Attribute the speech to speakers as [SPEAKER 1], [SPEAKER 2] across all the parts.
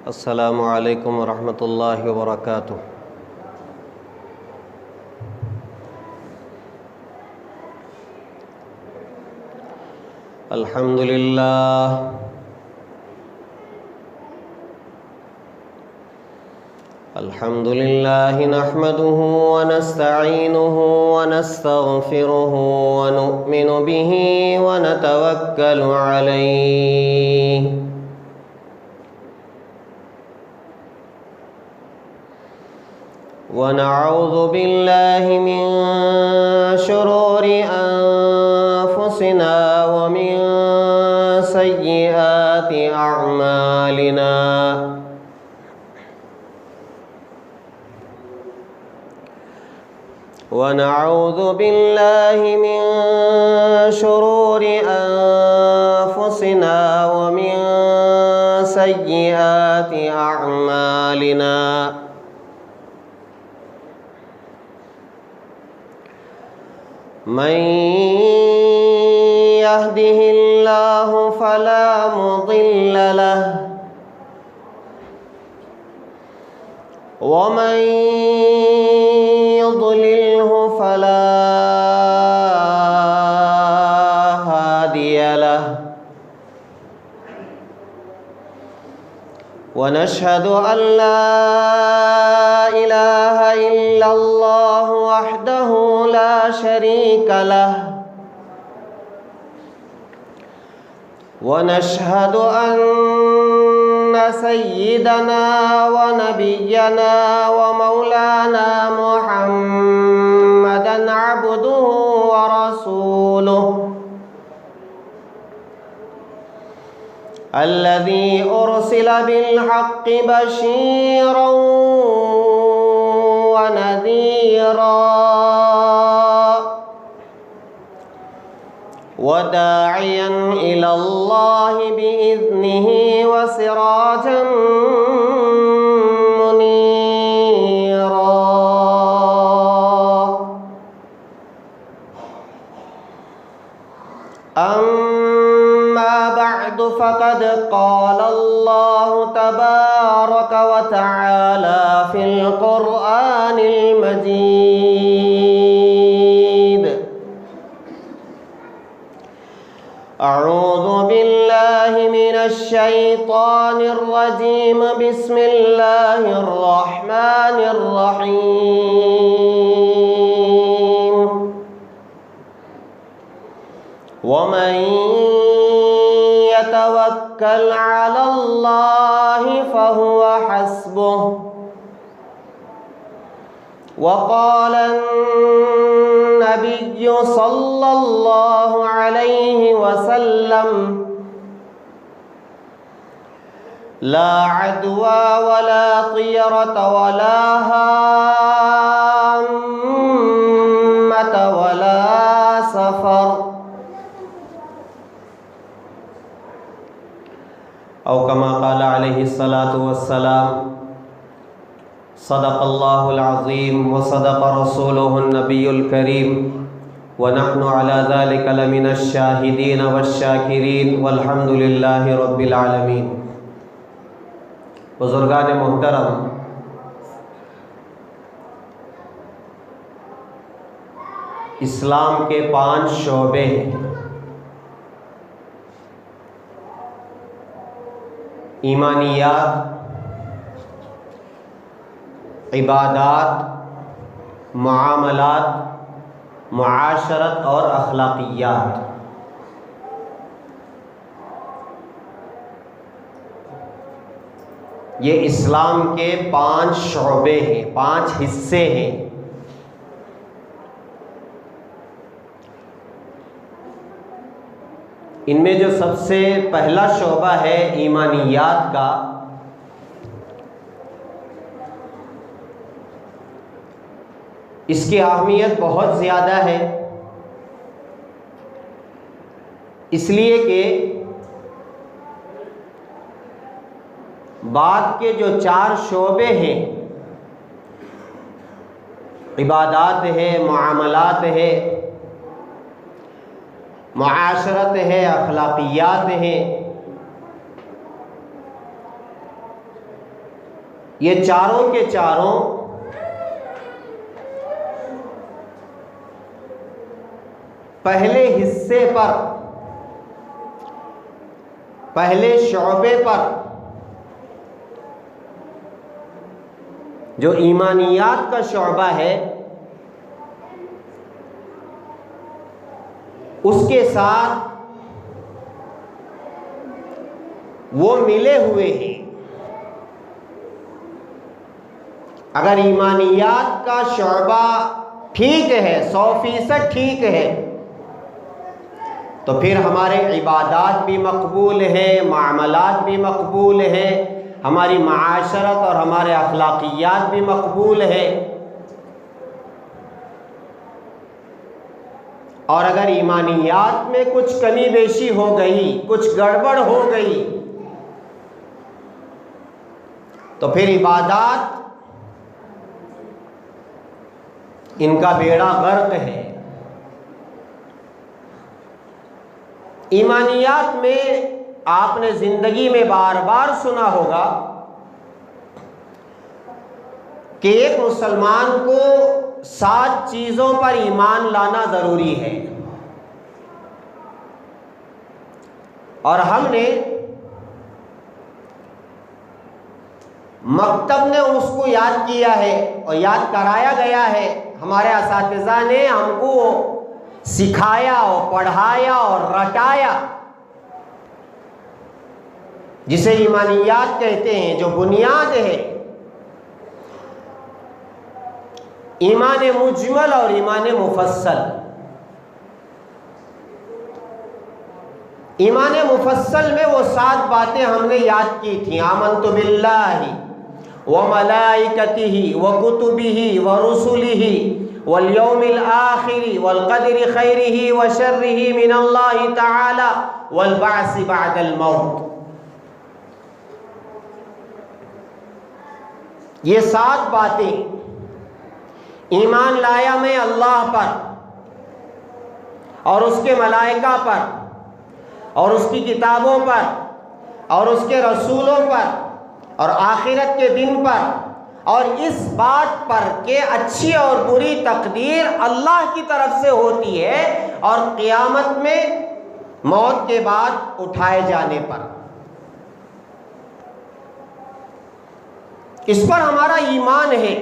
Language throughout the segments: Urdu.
[SPEAKER 1] السلام علیکم ورحمۃ اللہ وبرکاتہ۔ الحمد للہ نحمده ونستعینه ونستغفره ونؤمن به ونتوکل علیہ ونعوذ باللہ من شرور انفسنا ومن سیئات اعمالنا ونعوذ باللہ من شرور انفسنا ومن سیئات اعمالنا من يهده الله فلا مضل له ومن يضلله فلا هادي له ونشهد أن لا إله إلا الله وحده لا شريك له ونشهد أن سيدنا ونبينا ومولانا محمدا عبده ورسوله الذي أرسل بالحق بشيرا ونذيرا وداعيا إلى الله بإذنه وسراجا منيرا أما بعد فقد قال الله تبارك وتعالى في القرآن المجيد أعوذ بالله من الشيطان الرجيم بسم الله الرحمن الرحيم ومن يتوكل على الله فهو حسبه وقال النبي صلى الله عليه وسلم لا عدوى ولا طيرة ولا هامة ولا سفر او كما قال عليه الصلاة والسلام صدق الله العظيم وصدق رسوله النبي الكريم ونحن على ذلك لمن الشاهدين والشاكرين والحمد لله رب العالمين۔ بزرگان محترم، اسلام کے 5 شعبے ہیں: ایمانیات، عبادات، معاملات، معاشرت اور اخلاقیات۔ یہ اسلام کے 5 شعبے ہیں، 5 حصے ہیں۔ ان میں جو سب سے پہلا شعبہ ہے ایمانیات کا، اس کی اہمیت بہت زیادہ ہے، اس لیے کہ بعد کے جو 4 شعبے ہیں، عبادات ہے، معاملات ہے، معاشرت ہے، اخلاقیات ہیں، یہ چاروں کے چاروں پہلے حصے پر، پہلے شعبے پر جو ایمانیات کا شعبہ ہے اس کے ساتھ وہ ملے ہوئے ہیں۔ اگر ایمانیات کا شعبہ ٹھیک ہے، 100% ٹھیک ہے، تو پھر ہمارے عبادات بھی مقبول ہیں، معاملات بھی مقبول ہیں، ہماری معاشرت اور ہمارے اخلاقیات بھی مقبول ہیں۔ اور اگر ایمانیات میں کچھ کمی بیشی ہو گئی، کچھ گڑبڑ ہو گئی، تو پھر عبادات ان کا بیڑا غرق ہے۔ ایمانیات میں آپ نے زندگی میں بار بار سنا ہوگا کہ ایک مسلمان کو 7 چیزوں پر ایمان لانا ضروری ہے، اور ہم نے مکتب نے اس کو یاد کیا ہے اور یاد کرایا گیا ہے، ہمارے اساتذہ نے ہم کو سکھایا اور پڑھایا اور رٹایا، جسے ایمانیات کہتے ہیں، جو بنیاد ہے۔ ایمان مجمل اور ایمان مفصل۔ ایمان مفصل میں وہ 7 باتیں ہم نے یاد کی تھیں، آمنت باللہ وملائکتہ وکتبہ ورسلہ والیوم الآخر والقدر خیرہ وشرہ من اللہ تعالی والبعث بعد الموت۔ یہ 7 باتیں، ایمان لایا میں اللہ پر اور اس کے ملائکہ پر اور اس کی کتابوں پر اور اس کے رسولوں پر اور آخرت کے دن پر، اور اس بات پر کہ اچھی اور بری تقدیر اللہ کی طرف سے ہوتی ہے، اور قیامت میں موت کے بعد اٹھائے جانے پر۔ اس پر ہمارا ایمان ہے۔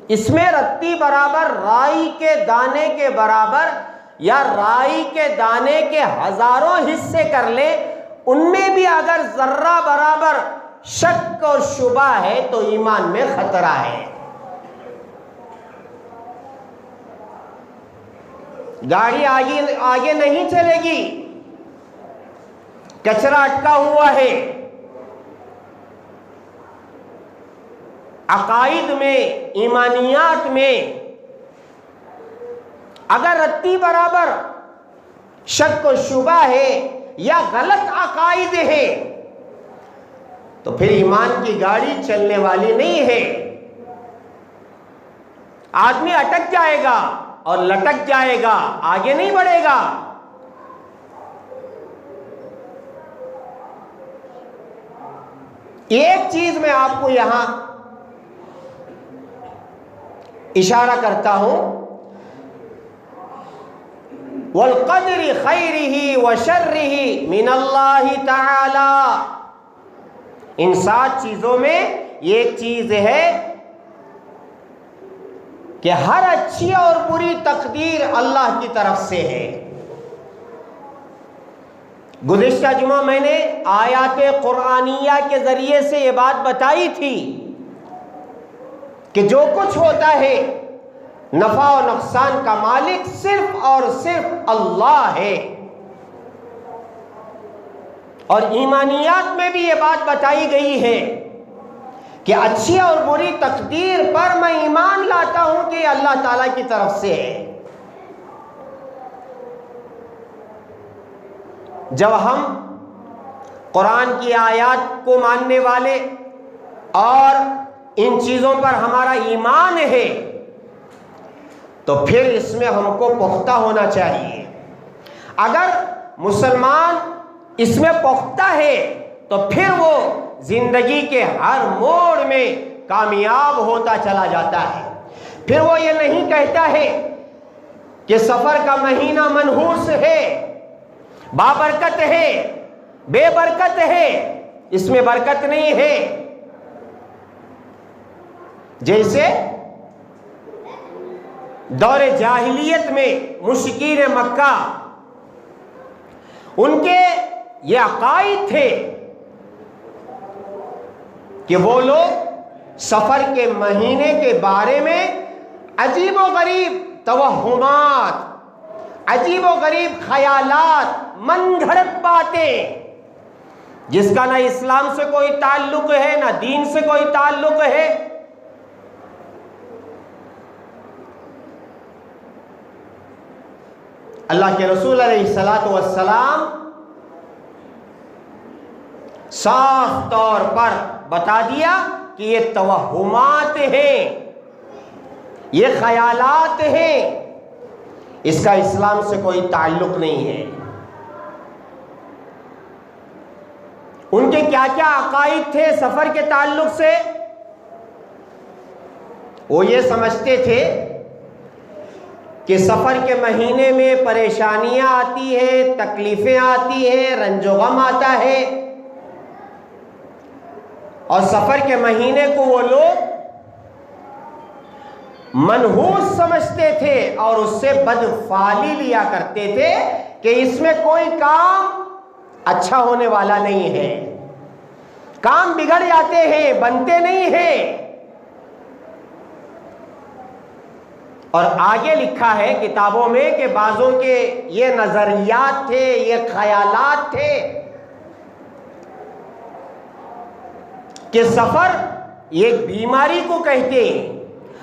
[SPEAKER 1] اس میں رتی برابر رائی کے دانے کے برابر یا رائی کے دانے کے ہزاروں حصے کر لیں، ان میں بھی اگر ذرہ برابر شک اور شبہ ہے تو ایمان میں خطرہ ہے۔ گاڑی آگے نہیں چلے گی، کچرا اٹکا ہوا ہے۔ عقائد میں، ایمانیات میں اگر رتی برابر شک و شبہ ہے یا غلط عقائد ہے تو پھر ایمان کی گاڑی چلنے والی نہیں ہے۔ آدمی اٹک جائے گا اور لٹک جائے گا، آگے نہیں بڑھے گا۔ ایک چیز میں آپ کو یہاں اشارہ کرتا ہوں، والقدر خیرہ وشرہ من اللہ تعالی۔ ان 7 چیزوں میں ایک چیز ہے کہ ہر اچھی اور بری تقدیر اللہ کی طرف سے ہے۔ گزشتہ جمعہ میں نے آیات قرآنیہ کے ذریعے سے یہ بات بتائی تھی کہ جو کچھ ہوتا ہے نفع و نقصان کا مالک صرف اور صرف اللہ ہے۔ اور ایمانیات میں بھی یہ بات بتائی گئی ہے کہ اچھی اور بری تقدیر پر میں ایمان لاتا ہوں کہ اللہ تعالیٰ کی طرف سے ہے۔ جب ہم قرآن کی آیات کو ماننے والے اور ان چیزوں پر ہمارا ایمان ہے تو پھر اس میں ہم کو پختہ ہونا چاہیے۔ اگر مسلمان اس میں پختہ ہے تو پھر وہ زندگی کے ہر موڑ میں کامیاب ہوتا چلا جاتا ہے۔ پھر وہ یہ نہیں کہتا ہے کہ سفر کا مہینہ منحوس ہے، بابرکت ہے، بے برکت ہے، اس میں برکت نہیں ہے۔ جیسے دور جاہلیت میں مشرکین مکہ، ان کے یہ عقائد تھے کہ وہ لوگ سفر کے مہینے کے بارے میں عجیب و غریب توہمات، عجیب و غریب خیالات، من گھڑت باتیں، جس کا نہ اسلام سے کوئی تعلق ہے نہ دین سے کوئی تعلق ہے، اللہ کے رسول علیہ الصلاۃ والسلام صاف طور پر بتا دیا کہ یہ توہمات ہیں، یہ خیالات ہیں، اس کا اسلام سے کوئی تعلق نہیں ہے۔ ان کے کیا کیا عقائد تھے سفر کے تعلق سے؟ وہ یہ سمجھتے تھے کہ سفر کے مہینے میں پریشانیاں آتی ہیں، تکلیفیں آتی ہیں، رنج و غم آتا ہے، اور سفر کے مہینے کو وہ لوگ منحوس سمجھتے تھے اور اس سے بدفعلی لیا کرتے تھے کہ اس میں کوئی کام اچھا ہونے والا نہیں ہے، کام بگڑ جاتے ہیں، بنتے نہیں ہیں۔ اور آگے لکھا ہے کتابوں میں کہ بعضوں کے یہ نظریات تھے، یہ خیالات تھے کہ سفر ایک بیماری کو کہتے ہیں،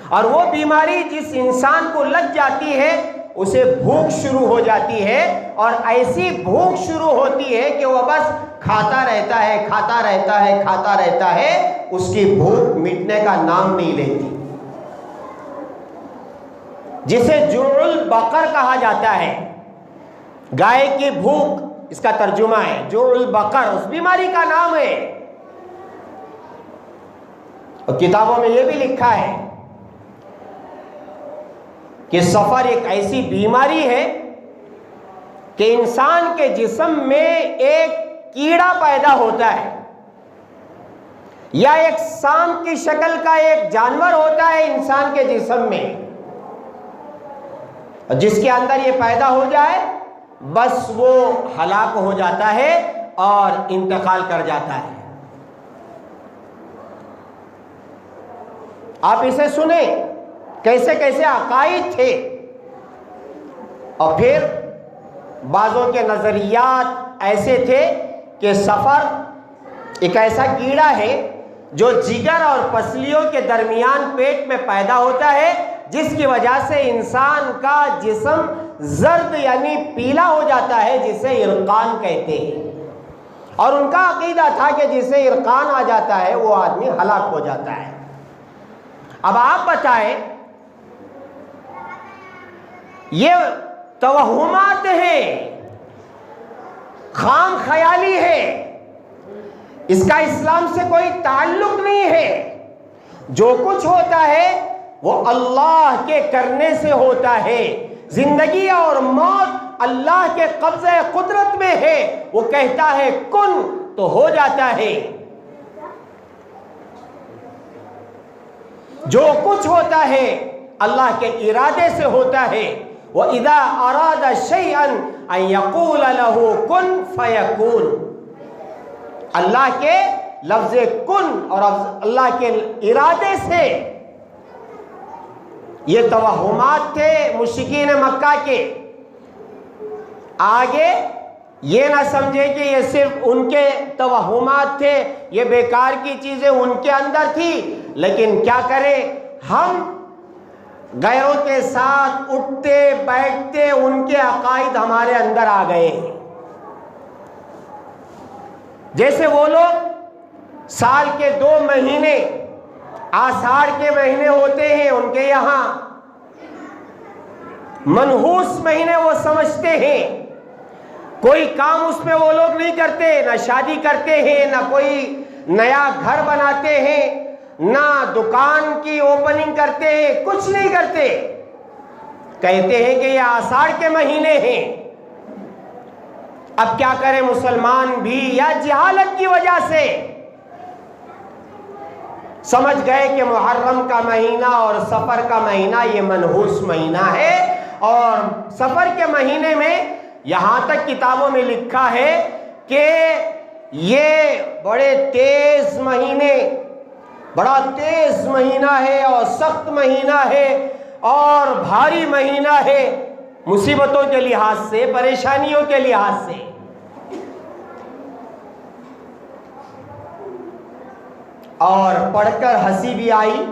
[SPEAKER 1] اور وہ بیماری جس انسان کو لگ جاتی ہے اسے بھوک شروع ہو جاتی ہے، اور ایسی بھوک شروع ہوتی ہے کہ وہ بس کھاتا رہتا ہے، کھاتا رہتا ہے، کھاتا رہتا ہے، اس کی بھوک مٹنے کا نام نہیں لیتی، جسے جوع البقر کہا جاتا ہے، گائے کی بھوک، اس کا ترجمہ ہے جوع البقر، اس بیماری کا نام ہے۔ اور کتابوں میں یہ بھی لکھا ہے کہ سفر ایک ایسی بیماری ہے کہ انسان کے جسم میں ایک کیڑا پیدا ہوتا ہے، یا ایک سانپ کی شکل کا ایک جانور ہوتا ہے انسان کے جسم میں، جس کے اندر یہ پیدا ہو جائے بس وہ ہلاک ہو جاتا ہے اور انتقال کر جاتا ہے۔ آپ اسے سنیں، کیسے کیسے عقائد تھے۔ اور پھر بعضوں کے نظریات ایسے تھے کہ سفر ایک ایسا کیڑا ہے جو جگر اور پسلیوں کے درمیان پیٹ میں پیدا ہوتا ہے، جس کی وجہ سے انسان کا جسم زرد یعنی پیلا ہو جاتا ہے، جسے عرقان کہتے ہیں۔ اور ان کا عقیدہ تھا کہ جسے عرقان آ جاتا ہے وہ آدمی ہلاک ہو جاتا ہے۔ اب آپ بتائیں، یہ توہمات ہیں، خام خیالی ہے، اس کا اسلام سے کوئی تعلق نہیں ہے۔ جو کچھ ہوتا ہے وہ اللہ کے کرنے سے ہوتا ہے، زندگی اور موت اللہ کے قبضہ قدرت میں ہے، وہ کہتا ہے کن تو ہو جاتا ہے۔ جو کچھ ہوتا ہے اللہ کے ارادے سے ہوتا ہے۔ وَإِذَا أَرَادَ شَيْئًا أَن يَقُولَ لَهُ كُن فَيَكُونُ، اللہ کے لفظ کن اور اللہ کے ارادے سے۔ یہ توہمات تھے مشرکین مکہ کے۔ آگے یہ نہ سمجھے کہ یہ صرف ان کے توہمات تھے، یہ بیکار کی چیزیں ان کے اندر تھی، لیکن کیا کریں، ہم غیروں کے ساتھ اٹھتے بیٹھتے ان کے عقائد ہمارے اندر آ گئے ہیں۔ جیسے وہ لوگ سال کے 2 مہینے آষاڑ کے مہینے ہوتے ہیں، ان کے یہاں منحوس مہینے وہ سمجھتے ہیں، کوئی کام اس میں وہ لوگ نہیں کرتے، نہ شادی کرتے ہیں، نہ کوئی نیا گھر بناتے ہیں، نہ دکان کی اوپننگ کرتے ہیں، کچھ نہیں کرتے. کہتے ہیں کہ یہ آষاڑھ کے مہینے ہیں. اب کیا کریں مسلمان بھی، یا جہالت کی وجہ سے سمجھ گئے کہ محرم کا مہینہ اور سفر کا مہینہ یہ منحوس مہینہ ہے. اور سفر کے مہینے میں یہاں تک کتابوں میں لکھا ہے کہ یہ بڑا تیز مہینہ ہے اور سخت مہینہ ہے اور بھاری مہینہ ہے، مصیبتوں کے لحاظ سے، پریشانیوں کے لحاظ سے. اور پڑھ کر ہنسی بھی آئی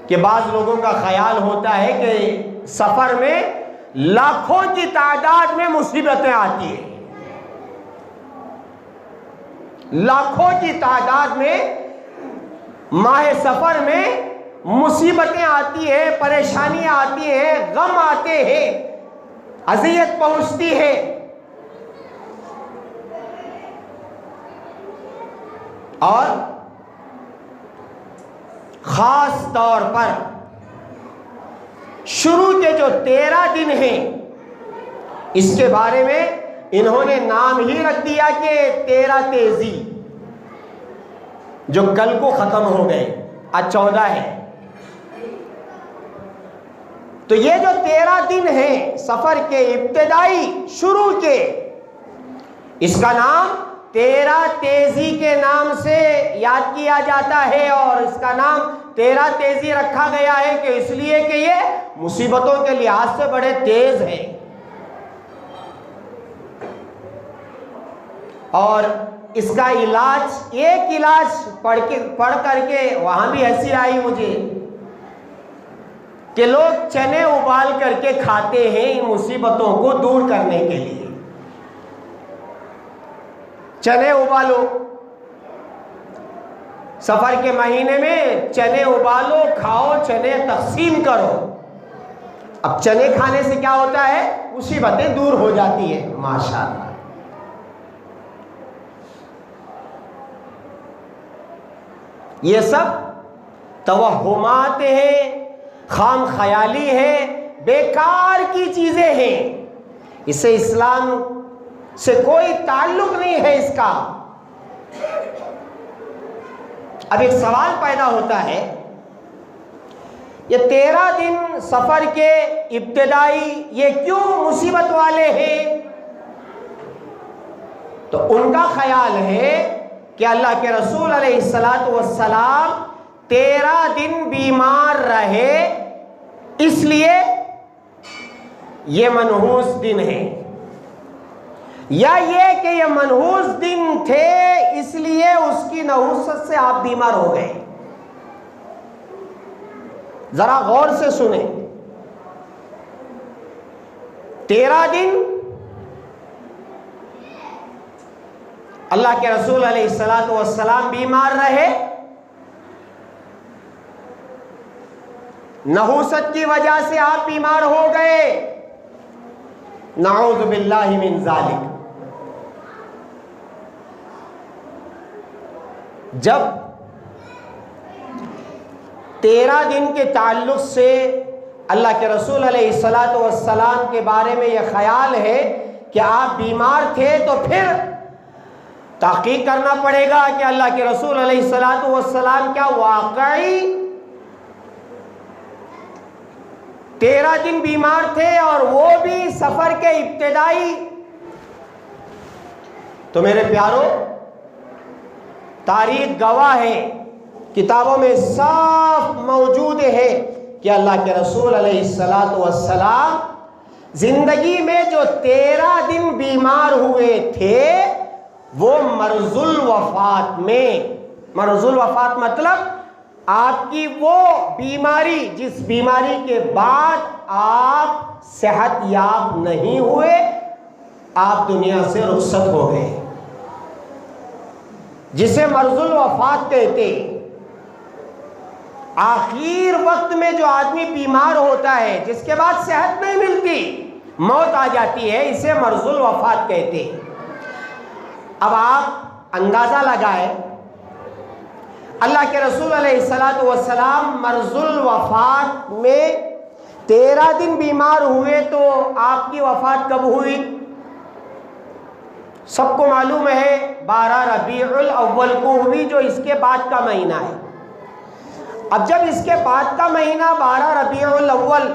[SPEAKER 1] کہ بعض لوگوں کا خیال ہوتا ہے کہ سفر میں لاکھوں کی تعداد میں مصیبتیں آتی ہیں، لاکھوں کی تعداد میں ماہ سفر میں مصیبتیں آتی ہیں، پریشانیاں آتی ہیں، غم آتے ہیں، اذیت پہنچتی ہے. اور خاص طور پر شروع کے جو 13 دن ہیں، اس کے بارے میں انہوں نے نام ہی رکھ دیا کہ 13 تیزی، جو کل کو ختم ہو گئے، آج 14 ہے. تو یہ جو 13 دن ہیں سفر کے ابتدائی شروع کے، اس کا نام 13 تیزی کے نام سے یاد کیا جاتا ہے. اور اس کا نام 13 تیزی رکھا گیا ہے کہ اس لیے کہ یہ مصیبتوں کے لحاظ سے بڑے تیز ہیں. اور اس کا علاج، ایک علاج پڑھ کر کے وہاں بھی ہنسی آئی مجھے کہ لوگ چنے ابال کر کے کھاتے ہیں ان مصیبتوں کو دور کرنے کے لیے. چنے ابالو، سفر کے مہینے میں چنے ابالو، کھاؤ، چنے تقسیم کرو. اب چنے کھانے سے کیا ہوتا ہے؟ مصیبتیں دور ہو جاتی ہیں. ماشاءاللہ. یہ سب توہمات ہیں، خام خیالی ہے، بیکار کی چیزیں ہیں. اس سے اسلام سے کوئی تعلق نہیں ہے اس کا. اب ایک سوال پیدا ہوتا ہے، یہ 13 دن سفر کے ابتدائی یہ کیوں مصیبت والے ہیں؟ تو ان کا خیال ہے کہ اللہ کے رسول علیہ السلام 13 دن بیمار رہے، اس لیے یہ منحوس دن ہے. یا یہ کہ یہ منحوس دن تھے اس لیے اس کی نحوست سے آپ بیمار ہو گئے. ذرا غور سے سنیں. 13 دن اللہ کے رسول علیہ السلام بیمار رہے، نحوست کی وجہ سے آپ بیمار ہو گئے. نعوذ باللہ من ذالک. جب 13 دن کے تعلق سے اللہ کے رسول علیہ السلام کے بارے میں یہ خیال ہے کہ آپ بیمار تھے، تو پھر تحقیق کرنا پڑے گا کہ اللہ کے رسول علیہ السلام کیا واقعی 13 دن بیمار تھے اور وہ بھی سفر کے ابتدائی. تو میرے پیارو، تاریخ گواہ ہے، کتابوں میں صاف موجود ہے کہ اللہ کے رسول علیہ السلام زندگی میں جو 13 دن بیمار ہوئے تھے وہ مرض الوفات میں، مرض الوفات مطلب آپ کی وہ بیماری جس بیماری کے بعد آپ صحت یاب نہیں ہوئے، آپ دنیا سے رخصت ہو گئے، جسے مرض الوفات کہتے ہیں. آخر وقت میں جو آدمی بیمار ہوتا ہے، جس کے بعد صحت نہیں ملتی، موت آ جاتی ہے، اسے مرض الوفات کہتے ہیں. اب آپ اندازہ لگائیں، اللہ کے رسول علیہ الصلوۃ والسلام مرض الوفات میں 13 دن بیمار ہوئے، تو آپ کی وفات کب ہوئی؟ سب کو معلوم ہے 12 ربیع الاول کو ہوئی، جو اس کے بعد کا مہینہ ہے۔ اب جب اس کے بعد کا مہینہ 12 ربیع الاول،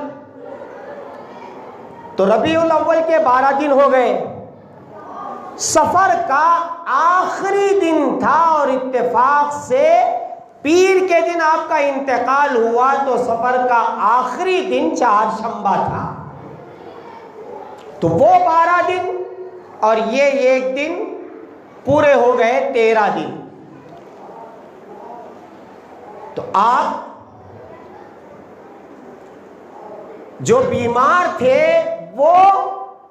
[SPEAKER 1] تو ربیع الاول کے 12 دن ہو گئے، سفر کا آخری دن تھا، اور اتفاق سے پیر کے دن آپ کا انتقال ہوا، تو سفر کا آخری دن چہارشنبہ تھا۔ تو وہ 12 دن اور یہ ایک دن پورے ہو گئے 13 دن۔ تو آپ جو بیمار تھے وہ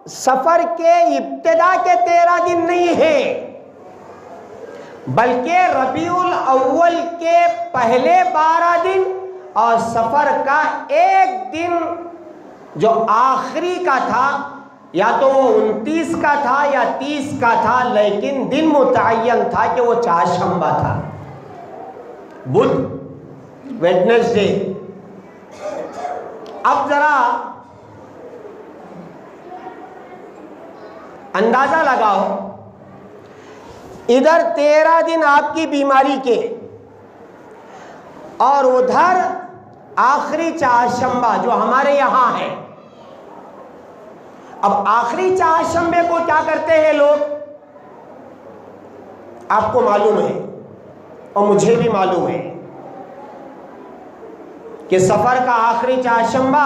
[SPEAKER 1] سفر کے ابتدا کے 13 دن نہیں ہیں، بلکہ ربیع الاول کے پہلے 12 دن اور سفر کا ایک دن جو آخری کا تھا، یا تو وہ 29 کا تھا یا 30 کا تھا، لیکن دن متعین تھا کہ وہ چہارشنبہ تھا، بدھ، ویڈنسڈے۔ اب ذرا اندازہ لگاؤ، ادھر 13 دن آپ کی بیماری کے، اور ادھر آخری چہارشنبہ جو ہمارے یہاں ہے۔ اب آخری چہارشنبے کو کیا کرتے ہیں لوگ؟ آپ کو معلوم ہے اور مجھے بھی معلوم ہے کہ سفر کا آخری چہارشنبہ،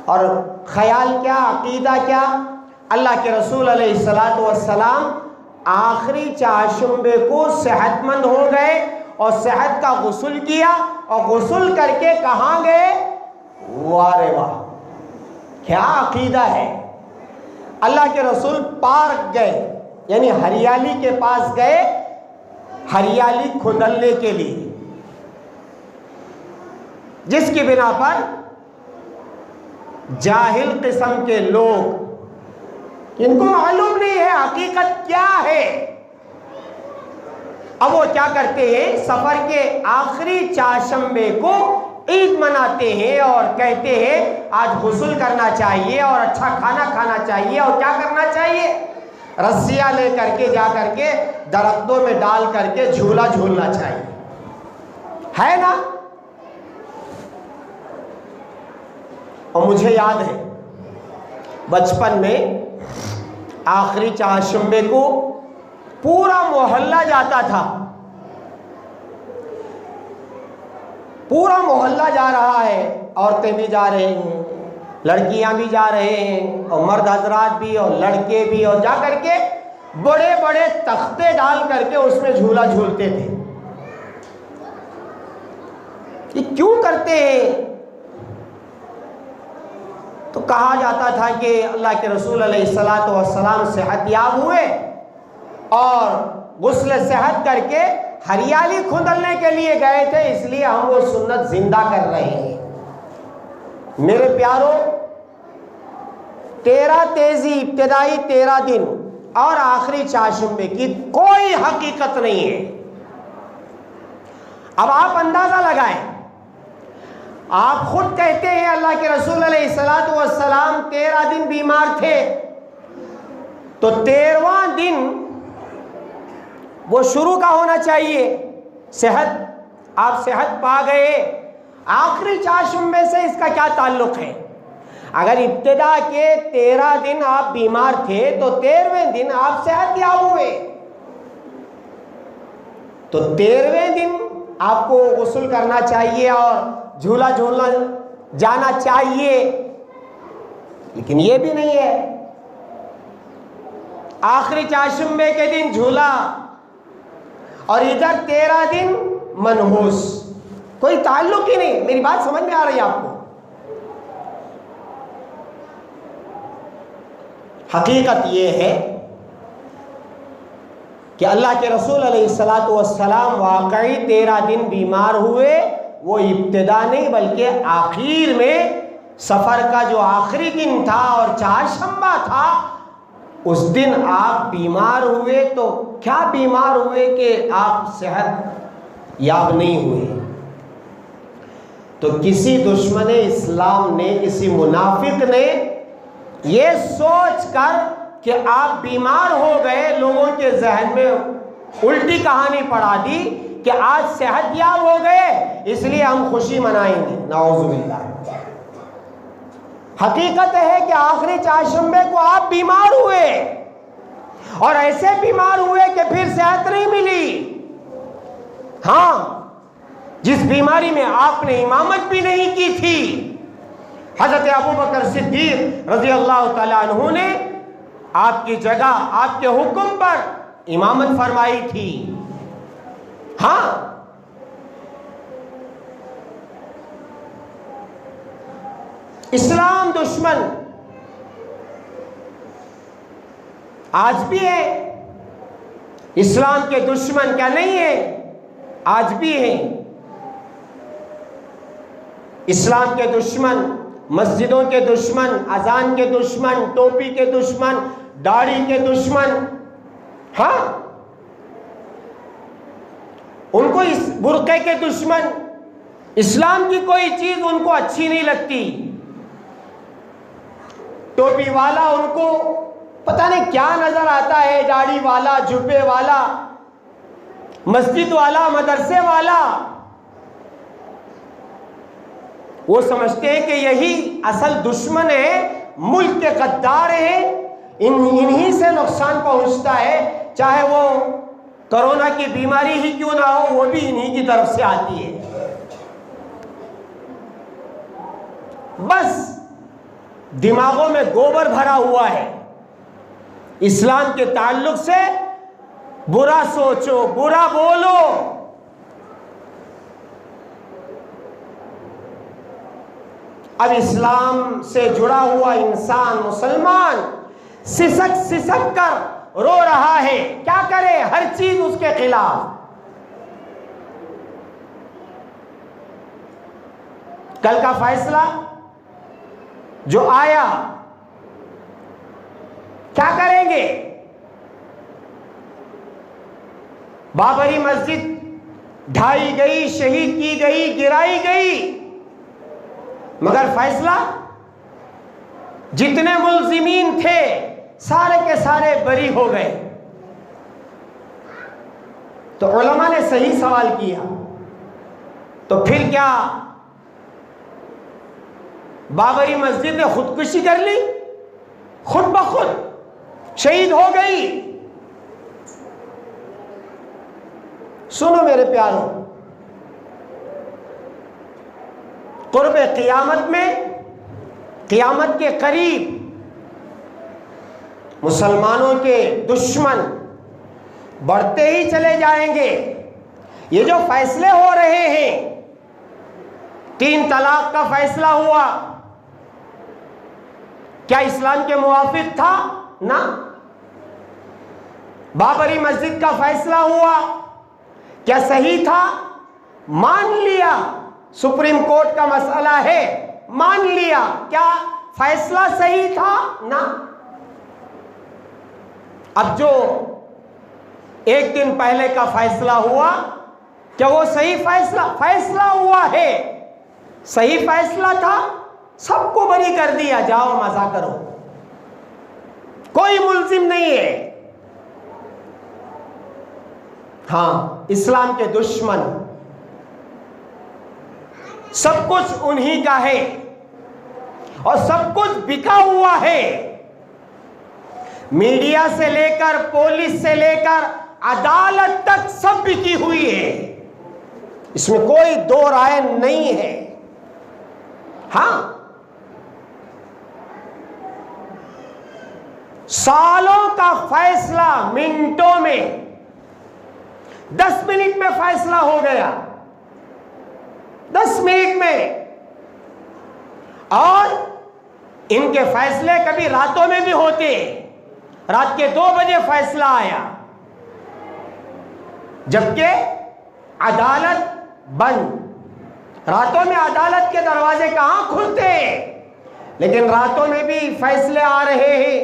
[SPEAKER 1] اور خیال کیا، عقیدہ کیا، اللہ کے رسول علیہ الصلوۃ والسلام آخری چہارشنبے کو صحت مند ہو گئے اور صحت کا غسل کیا، اور غسل کر کے کہاں گئے؟ واہ رے واہ، کیا عقیدہ ہے! اللہ کے رسول پارک گئے، یعنی ہریالی کے پاس گئے، ہریالی کھودنے کے لیے، جس کی بنا پر جاہل قسم کے لوگ، ان کو معلوم نہیں ہے حقیقت کیا ہے، اب وہ کیا کرتے ہیں؟ سفر کے آخری چہارشنبے کو عید مناتے ہیں اور کہتے ہیں آج غسل کرنا چاہیے اور اچھا کھانا کھانا چاہیے، اور کیا کرنا چاہیے؟ رسیاں لے کر کے جا کر کے درختوں میں ڈال کر کے جھولا جھولنا چاہیے، ہے نا؟ اور مجھے یاد ہے بچپن میں آخری چہارشنبے کو پورا محلہ جاتا تھا، پورا محلہ جا رہا ہے، عورتیں بھی جا رہے ہیں، لڑکیاں بھی جا رہے ہیں، اور مرد حضرات بھی اور لڑکے بھی، اور جا کر کے بڑے بڑے تختے ڈال کر کے اس میں جھولا جھولتے تھے۔ یہ کیوں کرتے ہیں؟ تو کہا جاتا تھا کہ اللہ کے رسول علیہ الصلوۃ والسلام صحت یاب ہوئے اور غسل صحت کر کے ہریالی کھودنے کے لیے گئے تھے، اس لیے ہم وہ سنت زندہ کر رہے ہیں۔ میرے پیارو، 13 تیزی، ابتدائی 13 دن اور آخری چہارشنبے کی کوئی حقیقت نہیں ہے۔ اب آپ اندازہ لگائیں، آپ خود کہتے ہیں اللہ کے رسول علیہ الصلوۃ والسلام 13 دن بیمار تھے، تو 13واں دن وہ شروع کا ہونا چاہیے، صحت، آپ صحت پا گئے، آخری چہارشنبے سے اس کا کیا تعلق ہے؟ اگر ابتدا کے 13 دن آپ بیمار تھے تو 13ویں دن آپ صحت یاب ہوئے، تو 13ویں دن آپ کو غسل کرنا چاہیے اور جھولا جھولنا جانا چاہیے، لیکن یہ بھی نہیں ہے۔ آخری چہارشنبے کے دن جھولا اور ادھر 13 دن منحوس، کوئی تعلق ہی نہیں۔ میری بات سمجھ میں آ رہی ہے آپ کو؟ حقیقت یہ ہے کہ اللہ کے رسول علیہ الصلوۃ والسلام واقعی 13 دن بیمار ہوئے، وہ ابتدا نہیں بلکہ آخر میں، سفر کا جو آخری دن تھا اور چہارشنبہ تھا، اس دن آپ بیمار ہوئے، تو کیا بیمار ہوئے کہ آپ صحت یاب نہیں ہوئے؟ تو کسی دشمن اسلام نے، کسی منافق نے یہ سوچ کر کہ آپ بیمار ہو گئے، لوگوں کے ذہن میں الٹی کہانی پڑھا دی کہ آج صحت یاب ہو گئے اس لیے ہم خوشی منائیں گے۔ نعوذ باللہ۔ حقیقت ہے کہ آخری چہارشنبے کو آپ بیمار ہوئے، اور ایسے بیمار ہوئے کہ پھر صحت نہیں ملی۔ ہاں، جس بیماری میں آپ نے امامت بھی نہیں کی تھی، حضرت ابوبکر صدیق رضی اللہ تعالیٰ عنہ نے آپ کی جگہ آپ کے حکم پر امامت فرمائی تھی۔ ہاں، اسلام دشمن آج بھی ہے، اسلام کے دشمن کیا نہیں ہے؟ آج بھی ہیں۔ اسلام کے دشمن، مسجدوں کے دشمن، اذان کے دشمن، ٹوپی کے دشمن، داڑھی کے دشمن، ہاں، ان کو اس برقعے کے دشمن، اسلام کی کوئی چیز ان کو اچھی نہیں لگتی۔ ٹوپی والا ان کو پتہ نہیں کیا نظر آتا ہے، داڑھی والا، جبے والا، مسجد والا، مدرسے والا، وہ سمجھتے ہیں کہ یہی اصل دشمن ہے، ملک کے غدار ہیں، انہی سے نقصان پہنچتا ہے، چاہے وہ کرونا کی بیماری ہی کیوں نہ ہو، وہ بھی انہی کی طرف سے آتی ہے۔ بس دماغوں میں گوبر بھرا ہوا ہے، اسلام کے تعلق سے برا سوچو، برا بولو۔ اب اسلام سے جڑا ہوا انسان، مسلمان، سسک سسک کر رو رہا ہے، کیا کرے؟ ہر چیز اس کے خلاف۔ کل کا فیصلہ جو آیا، کیا کریں گے؟ بابری مسجد ڈھائی گئی، شہید کی گئی، گرائی گئی، مگر فیصلہ جتنے ملزمین تھے سارے کے سارے بری ہو گئے۔ تو علماء نے صحیح سوال کیا، تو پھر کیا بابری مسجد نے خودکشی کر لی؟ خود بخود شہید ہو گئی؟ سنو میرے پیاروں، قرب قیامت میں، قیامت کے قریب مسلمانوں کے دشمن بڑھتے ہی چلے جائیں گے۔ یہ جو فیصلے ہو رہے ہیں، 3 طلاق کا فیصلہ ہوا، کیا اسلام کے موافق تھا؟ نہ۔ بابری مسجد کا فیصلہ ہوا، کیا صحیح تھا؟ مان لیا، سپریم کورٹ کا مسئلہ ہے، مان لیا، کیا فیصلہ صحیح تھا؟ نہ۔ اب جو 1 دن پہلے کا فیصلہ ہوا، کیا وہ صحیح فیصلہ ہوا ہے؟ صحیح فیصلہ تھا، سب کو بری کر دیا، جاؤ مزہ کرو، کوئی ملزم نہیں ہے۔ ہاں، اسلام کے دشمن، سب کچھ انہی کا ہے اور سب کچھ بکا ہوا ہے، میڈیا سے لے کر، پولیس سے لے کر، عدالت تک سب بکی ہوئی ہے، اس میں کوئی دو رائے نہیں ہے۔ ہاں، سالوں کا فیصلہ منٹوں میں، 10 منٹ میں فیصلہ ہو گیا، 10 منٹ میں۔ اور ان کے فیصلے کبھی راتوں میں بھی ہوتے، رات کے 2 بجے فیصلہ آیا، جبکہ عدالت بند۔ راتوں میں عدالت کے دروازے کہاں کھلتے، لیکن راتوں میں بھی فیصلے آ رہے ہیں،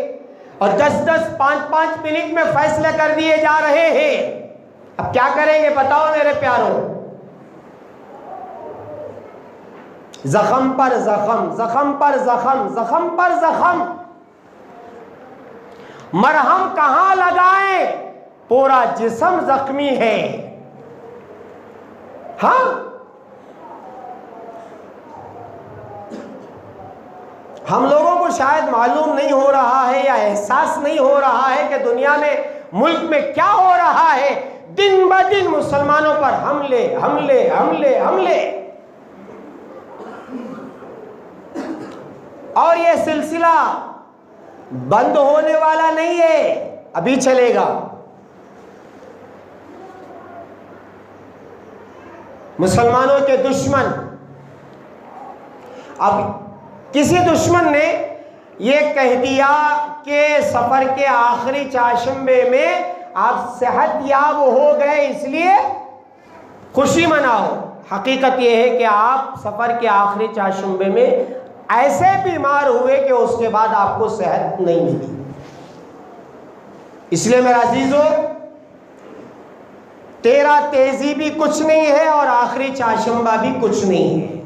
[SPEAKER 1] اور 10-10 5-5 منٹ میں فیصلے کر دیے جا رہے ہیں. اب کیا کریں گے بتاؤ میرے پیاروں؟ زخم پر زخم، زخم پر زخم، زخم پر زخم. مرہم کہاں لگائیں؟ پورا جسم زخمی ہے. ہاں، ہم لوگوں کو شاید معلوم نہیں ہو رہا ہے یا احساس نہیں ہو رہا ہے کہ دنیا میں، ملک میں کیا ہو رہا ہے. دن بہ دن مسلمانوں پر حملے حملے حملے حملے، اور یہ سلسلہ بند ہونے والا نہیں ہے، ابھی چلے گا. مسلمانوں کے دشمن، اب کسی دشمن نے یہ کہہ دیا کہ سفر کے آخری چاشمبے میں آپ صحت یاب ہو گئے اس لیے خوشی مناؤ. حقیقت یہ ہے کہ آپ سفر کے آخری چاشمبے میں ایسے بیمار ہوئے کہ اس کے بعد آپ کو صحت نہیں ملی. اس لیے میرا عزیزو، تیرا تیزی بھی کچھ نہیں ہے اور آخری چاشمبہ بھی کچھ نہیں ہے.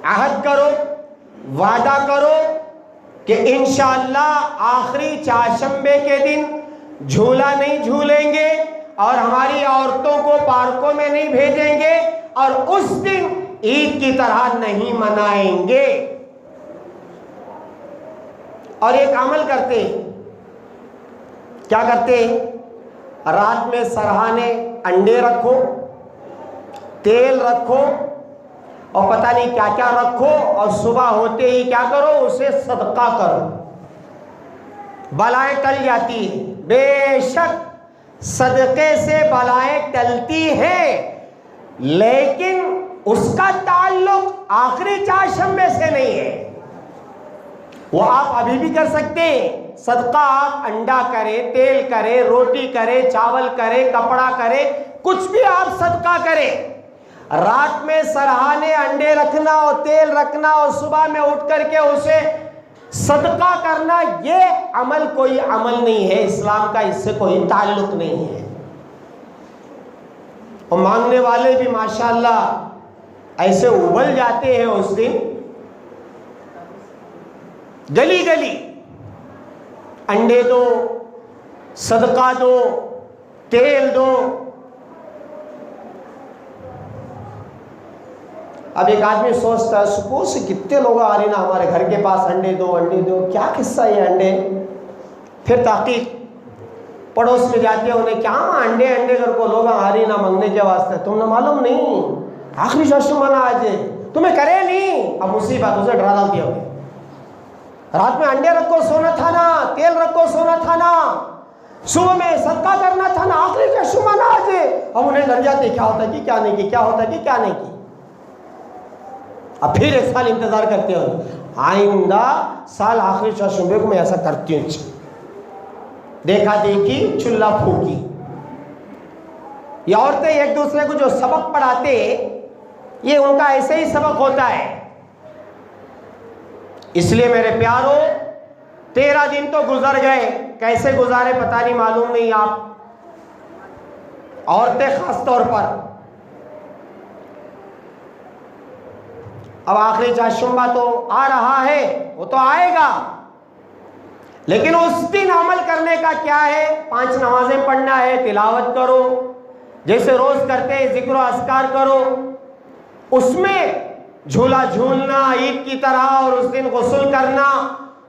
[SPEAKER 1] عہد کرو، وعدہ کرو کہ انشاءاللہ آخری چاشمبے کے دن جھولا نہیں جھولیں گے اور ہماری عورتوں کو پارکوں میں نہیں بھیجیں گے اور اس دن عید کی طرح نہیں منائیں گے. اور ایک عمل کرتے، کیا کرتے؟ رات میں سرہانے انڈے رکھو، تیل رکھو اور پتہ نہیں کیا کیا رکھو، اور صبح ہوتے ہی کیا کرو؟ اسے صدقہ کرو. بلائیں ٹل جاتی ہیں. بے شک صدقے سے بلائیں ٹلتی ہیں، لیکن اس کا تعلق آخری چاشمبے سے نہیں ہے. وہ آپ ابھی بھی کر سکتے ہیں. صدقہ آپ انڈا کرے، تیل کرے، روٹی کرے، چاول کرے، کپڑا کرے، کچھ بھی آپ صدقہ کرے. رات میں سرہانے انڈے رکھنا اور تیل رکھنا اور صبح میں اٹھ کر کے اسے صدقہ کرنا، یہ عمل کوئی عمل نہیں ہے. اسلام کا اس سے کوئی تعلق نہیں ہے. اور مانگنے والے بھی ماشاءاللہ ایسے ابل جاتے ہیں اس دن، گلی گلی انڈے دو، صدقہ دو، تیل دو. اب ایک آدمی سوچتا ہے سپوز سے کتنے لوگ آ رہے نا ہمارے گھر کے پاس، انڈے دو انڈے دو، کیا قصہ ہے انڈے؟ پھر تحقیق، پڑوس میں جاتے ہیں انہیں، کیا انڈے انڈے کر کو لوگ آ رہی نا مانگنے کے واسطے، تم نے معلوم نہیں آخری چاشمبہ نا آج تمہیں کرے نہیں. اب مصیبت اسے ڈرا ڈال دیا ہوگی. رات میں انڈے رکھو سونا تھا نا، تیل رکھو سونا تھا نا، صبح میں صدقہ کرنا تھا نا، آخری چاشمبہ نا آج. اب انہیں ڈر جاتے کیا ہوتا ہے کہ کیا نہیں کی، کیا ہوتا ہے کہ کیا نہیں کی. اب پھر ایک سال انتظار کرتے ہو، آئندہ سال آخری چاشمبے کو میں ایسا کرتی ہوں. دیکھا دیکھی چلہ پھوکی. یہ عورتیں ایک دوسرے کو جو سبق پڑھاتے یہ ان کا ایسے ہی سبق ہوتا ہے. اس لیے میرے پیارو 13 دن تو گزر گئے، کیسے گزارے پتہ نہیں، معلوم نہیں. آپ عورتیں خاص طور پر، اب آخری چاشمبہ تو آ رہا ہے، وہ تو آئے گا، لیکن اس دن عمل کرنے کا کیا ہے؟ 5 نمازیں پڑھنا ہے، تلاوت کرو جیسے روز کرتے ہیں، ذکر و اذکار کرو. اس میں جھولا جھولنا عید کی طرح اور اس دن غسل کرنا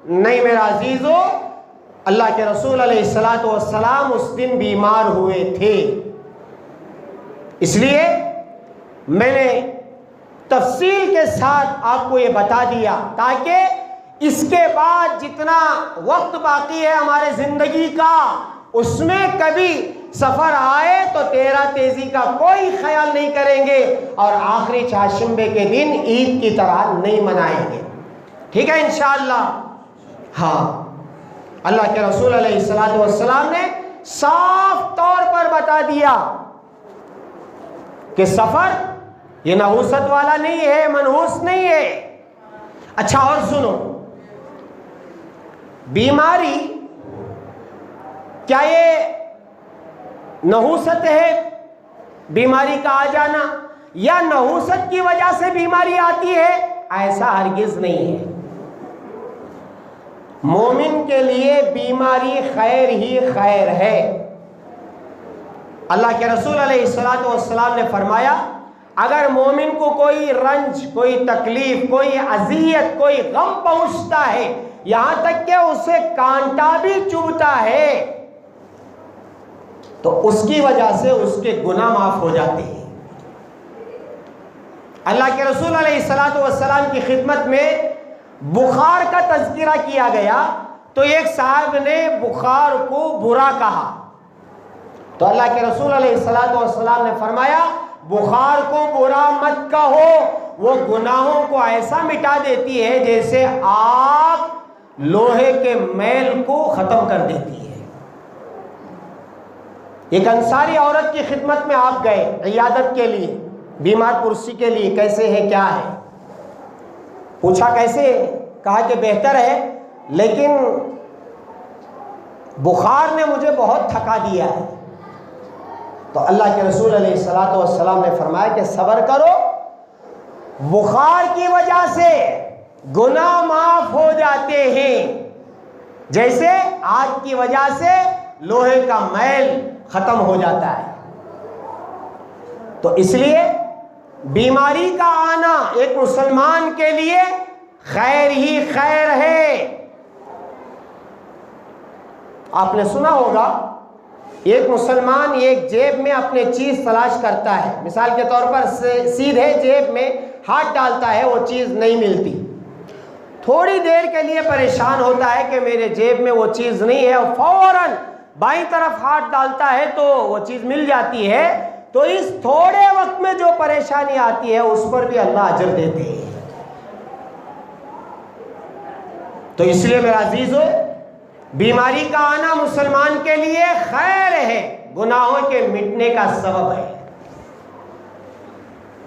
[SPEAKER 1] نہیں میرا عزیزو. اللہ کے رسول علیہ السلام اس دن بیمار ہوئے تھے. اس لیے میں نے تفصیل کے ساتھ آپ کو یہ بتا دیا تاکہ اس کے بعد جتنا وقت باقی ہے ہمارے زندگی کا، اس میں کبھی سفر آئے تو تیرا تیزی کا کوئی خیال نہیں کریں گے اور آخری چاشمبے کے دن عید کی طرح نہیں منائیں گے. ٹھیک ہے انشاءاللہ. ہاں، اللہ کے رسول علیہ السلام نے صاف طور پر بتا دیا کہ سفر یہ نحوست والا نہیں ہے، منحوس نہیں ہے. اچھا اور سنو، بیماری کیا یہ نحوست ہے بیماری کا آ جانا، یا نحوست کی وجہ سے بیماری آتی ہے؟ ایسا ہرگز نہیں ہے۔ مومن کے لیے بیماری خیر ہی خیر ہے۔ اللہ کے رسول علیہ السلام نے فرمایا اگر مومن کو کوئی رنج، کوئی تکلیف، کوئی اذیت، کوئی غم پہنچتا ہے، یہاں تک کہ اسے کانٹا بھی چبھتا ہے، تو اس کی وجہ سے اس کے گناہ معاف ہو جاتے ہیں۔ اللہ کے رسول علیہ السلام کی خدمت میں بخار کا تذکرہ کیا گیا تو ایک صاحب نے بخار کو برا کہا، تو اللہ کے رسول علیہ السلام نے فرمایا بخار کو برا مت کہو، وہ گناہوں کو ایسا مٹا دیتی ہے جیسے آگ لوہے کے میل کو ختم کر دیتی ہے۔ ایک انصاری عورت کی خدمت میں آپ گئے عیادت کے لیے، بیمار پرسی کے لیے، کیسے ہے کیا ہے؟ پوچھا کیسے ہے؟ کہا کہ بہتر ہے، لیکن بخار نے مجھے بہت تھکا دیا ہے۔ تو اللہ کے رسول علیہ السلام نے فرمایا کہ صبر کرو، بخار کی وجہ سے گناہ معاف ہو جاتے ہیں جیسے آگ کی وجہ سے لوہے کا میل ختم ہو جاتا ہے۔ تو اس لیے بیماری کا آنا ایک مسلمان کے لیے خیر ہی خیر ہے۔ آپ نے سنا ہوگا ایک مسلمان ایک جیب میں اپنے چیز تلاش کرتا ہے، مثال کے طور پر سیدھے جیب میں ہاتھ ڈالتا ہے، وہ چیز نہیں ملتی، تھوڑی دیر کے لیے پریشان ہوتا ہے کہ میرے جیب میں وہ چیز نہیں ہے، اور فوراً بائیں طرف ہاتھ ڈالتا ہے تو وہ چیز مل جاتی ہے۔ تو اس تھوڑے وقت میں جو پریشانی آتی ہے اس پر بھی اللہ اجر دیتے ہیں۔ تو اس لیے میرا عزیزو، بیماری کا آنا مسلمان کے لیے خیر ہے، گناہوں کے مٹنے کا سبب ہے۔